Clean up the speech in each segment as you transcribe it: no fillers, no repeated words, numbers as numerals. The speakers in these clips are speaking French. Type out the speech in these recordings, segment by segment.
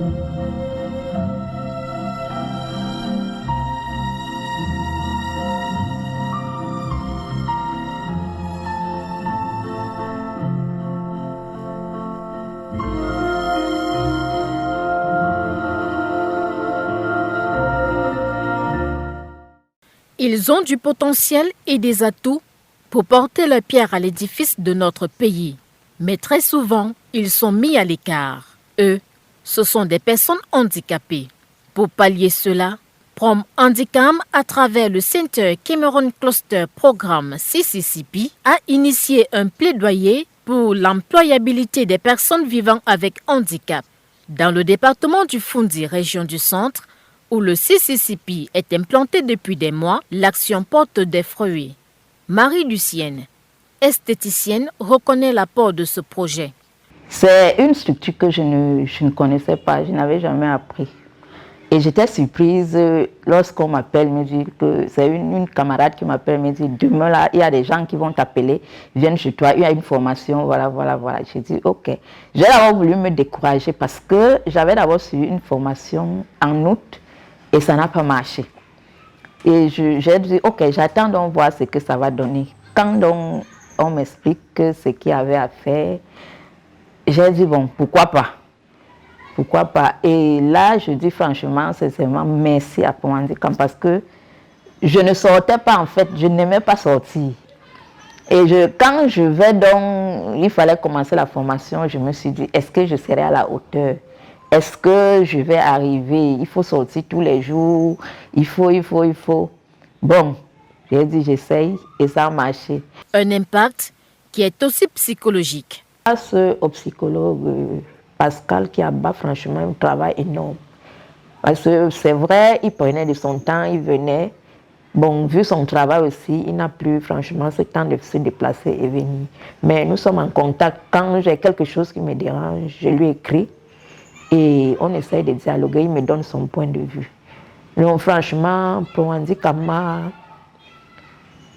Ils ont du potentiel et des atouts pour porter leur pierre à l'édifice de notre pays. Mais très souvent, ils sont mis à l'écart. Eux, ce sont des personnes handicapées. Pour pallier cela, Prom Handicam, à travers le Center Cameroon Cluster Programme CCCP, a initié un plaidoyer pour l'employabilité des personnes vivant avec handicap. Dans le département du Foundi, région du Centre, où le CCCP est implanté depuis des mois, l'action porte des fruits. Marie-Lucienne, esthéticienne, reconnaît l'apport de ce projet. C'est une structure que je ne connaissais pas, je n'avais jamais appris. Et j'étais surprise lorsqu'on m'appelle, me dit que c'est une camarade qui m'appelle, me dit demain là, il y a des gens qui vont t'appeler, viennent chez toi, il y a une formation, voilà. J'ai dit ok. J'ai d'abord voulu me décourager parce que j'avais d'abord suivi une formation en août et ça n'a pas marché. Et j'ai dit ok, j'attends donc voir ce que ça va donner. Quand donc on m'explique ce qu'il y avait à faire, j'ai dit bon, pourquoi pas. Pourquoi pas? Et là, je dis franchement, sincèrement, merci à Prom Handicam parce que je ne sortais pas en fait, je n'aimais pas sortir. Et quand je vais donc, il fallait commencer la formation, je me suis dit, est-ce que je serai à la hauteur? Est-ce que je vais arriver? Il faut sortir tous les jours, il faut. Bon, j'ai dit, j'essaye et ça a marché. Un impact qui est aussi psychologique. Grâce au psychologue Pascal qui a franchement un travail énorme. Parce que c'est vrai, il prenait de son temps, il venait. Bon, vu son travail aussi, il n'a plus franchement ce temps de se déplacer et venir. Mais nous sommes en contact. Quand j'ai quelque chose qui me dérange, je lui écris et on essaye de dialoguer, il me donne son point de vue. Donc franchement, Prom Handicam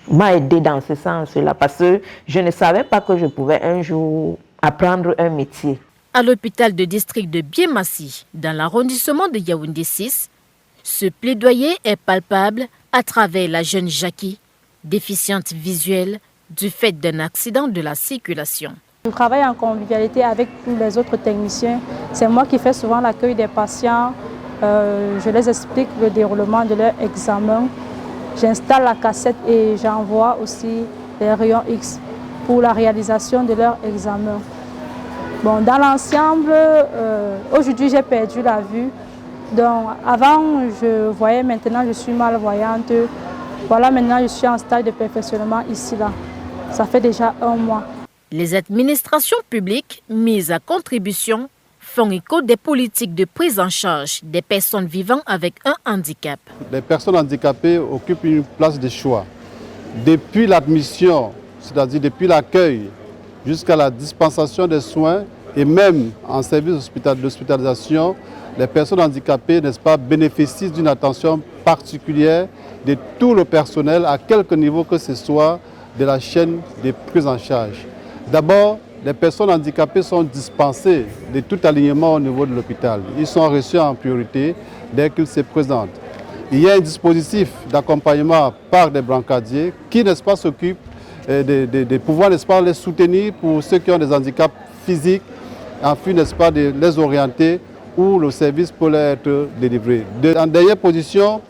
m'a aidé dans ce sens-là parce que je ne savais pas que je pouvais un jour apprendre un métier. À l'hôpital de district de Biémassi, dans l'arrondissement de Yaoundé 6, ce plaidoyer est palpable à travers la jeune Jackie, déficiente visuelle du fait d'un accident de la circulation. Je travaille en convivialité avec tous les autres techniciens. C'est moi qui fais souvent l'accueil des patients. Je les explique le déroulement de leur examen. J'installe la cassette et j'envoie aussi les rayons X pour la réalisation de leur examen. Bon, dans l'ensemble, aujourd'hui j'ai perdu la vue. Donc avant je voyais, maintenant je suis malvoyante. Voilà, maintenant je suis en stade de perfectionnement ici là. Ça fait déjà 1 mois. Les administrations publiques mises à contribution font écho des politiques de prise en charge des personnes vivant avec un handicap. Les personnes handicapées occupent une place de choix. Depuis l'admission, c'est-à-dire depuis l'accueil, jusqu'à la dispensation des soins et même en service d'hospitalisation, les personnes handicapées, n'est-ce pas, bénéficient d'une attention particulière de tout le personnel, à quelque niveau que ce soit, de la chaîne de prise en charge. D'abord, les personnes handicapées sont dispensées de tout alignement au niveau de l'hôpital. Ils sont reçus en priorité dès qu'ils se présentent. Il y a un dispositif d'accompagnement par des brancardiers qui, n'est-ce pas, s'occupent de pouvoir, n'est-ce pas, les soutenir pour ceux qui ont des handicaps physiques, en vue, n'est-ce pas, de les orienter où le service peut leur être délivré. En dernière position,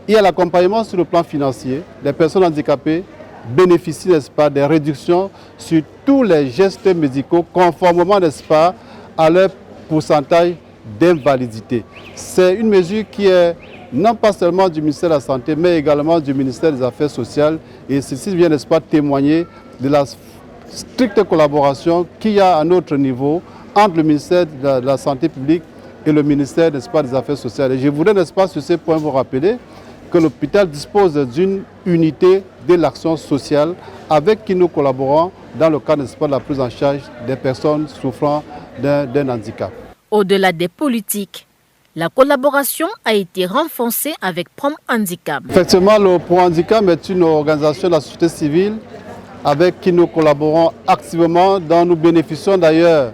il y a l'accompagnement sur le plan financier. Les personnes handicapées bénéficient, n'est-ce pas, des réductions sur tous les gestes médicaux conformément, n'est-ce pas, à leur pourcentage d'invalidité. C'est une mesure qui est non pas seulement du ministère de la Santé, mais également du ministère des Affaires sociales. Et ceci vient, n'est-ce pas, témoigner de la stricte collaboration qu'il y a à notre niveau entre le ministère de la Santé publique et le ministère, n'est-ce pas, des Affaires sociales. Et je voudrais, n'est-ce pas, sur ce point vous rappeler que l'hôpital dispose d'une unité de l'action sociale avec qui nous collaborons dans le cadre, n'est-ce pas, de la prise en charge des personnes souffrant d'un handicap. Au-delà des politiques, la collaboration a été renforcée avec Prom Handicam. Effectivement, le Prom Handicam est une organisation de la société civile avec qui nous collaborons activement, dont nous bénéficions d'ailleurs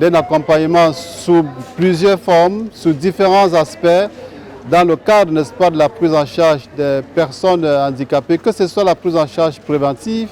d'un accompagnement sous plusieurs formes, sous différents aspects, dans le cadre, n'est-ce pas, de la prise en charge des personnes handicapées, que ce soit la prise en charge préventive,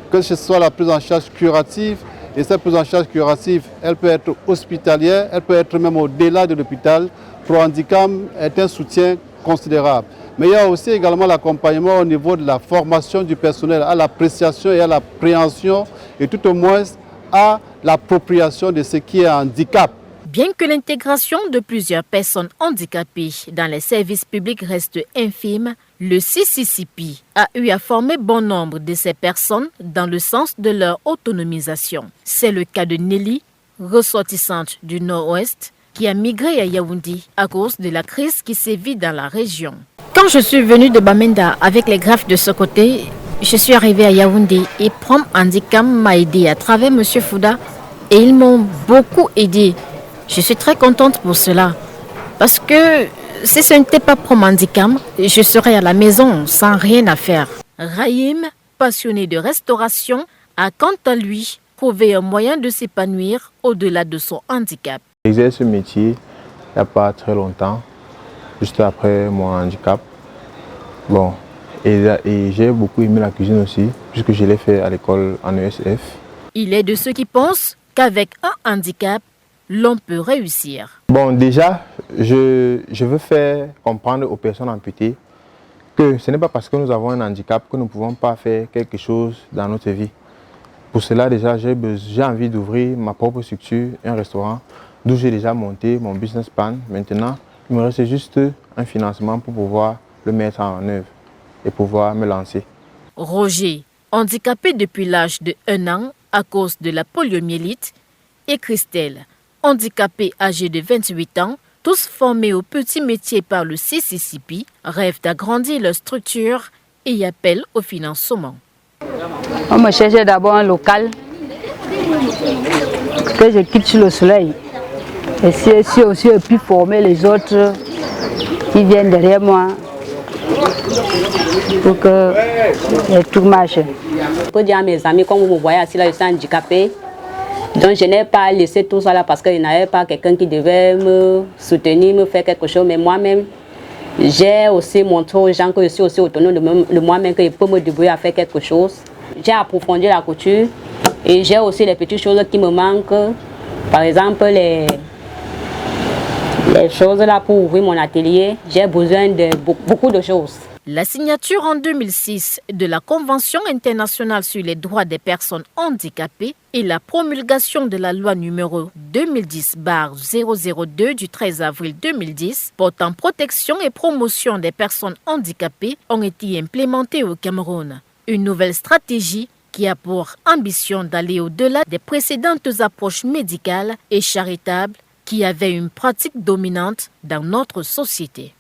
que ce soit la prise en charge curative. Et cette prise en charge curative, elle peut être hospitalière, elle peut être même au-delà de l'hôpital. ProHandicam est un soutien considérable. Mais il y a aussi également l'accompagnement au niveau de la formation du personnel, à l'appréciation et à la préhension, et tout au moins à l'appropriation de ce qui est handicap. Bien que l'intégration de plusieurs personnes handicapées dans les services publics reste infime, le CCCP a eu à former bon nombre de ces personnes dans le sens de leur autonomisation. C'est le cas de Nelly, ressortissante du Nord-Ouest, qui a migré à Yaoundé à cause de la crise qui sévit dans la région. Quand je suis venue de Bamenda avec les greffes de ce côté, je suis arrivée à Yaoundé et ProHandicam m'a aidé à travers M. Fouda et ils m'ont beaucoup aidé. Je suis très contente pour cela parce que si ce n'était pas ProHandicam, je serais à la maison sans rien à faire. Rahim, passionné de restauration, a quant à lui trouvé un moyen de s'épanouir au-delà de son handicap. J'exerce ce métier il n'y a pas très longtemps, juste après mon handicap. Bon, et j'ai beaucoup aimé la cuisine aussi, puisque je l'ai fait à l'école en ESF. Il est de ceux qui pensent qu'avec un handicap, l'on peut réussir. Bon, déjà, je veux faire comprendre aux personnes amputées que ce n'est pas parce que nous avons un handicap que nous ne pouvons pas faire quelque chose dans notre vie. Pour cela, déjà, j'ai envie d'ouvrir ma propre structure, un restaurant, d'où j'ai déjà monté mon business plan. Maintenant, il me reste juste un financement pour pouvoir le mettre en œuvre et pouvoir me lancer. Roger, handicapé depuis l'âge de 1 an à cause de la poliomyélite, et Christelle, handicapés âgés de 28 ans, tous formés au petit métier par le CCCP, rêvent d'agrandir leur structure et y appellent au financement. On me cherchait d'abord un local que je quitte sur le soleil. Et si aussi je puis former les autres qui viennent derrière moi pour que tout marche. Je peux dire à mes amis, comme vous me voyez assis là, je suis handicapée. Donc je n'ai pas laissé tout ça là parce qu'il n'y avait pas quelqu'un qui devait me soutenir, me faire quelque chose. Mais moi-même, j'ai aussi montré aux gens que je suis aussi autonome de moi-même, que je peux me débrouiller à faire quelque chose. J'ai approfondi la couture et j'ai aussi les petites choses qui me manquent. Par exemple, les choses là pour ouvrir mon atelier, j'ai besoin de beaucoup de choses. La signature en 2006 de la Convention internationale sur les droits des personnes handicapées et la promulgation de la loi numéro 2010/002 du 13 avril 2010 portant protection et promotion des personnes handicapées ont été implémentées au Cameroun. Une nouvelle stratégie qui a pour ambition d'aller au-delà des précédentes approches médicales et charitables qui avaient une pratique dominante dans notre société.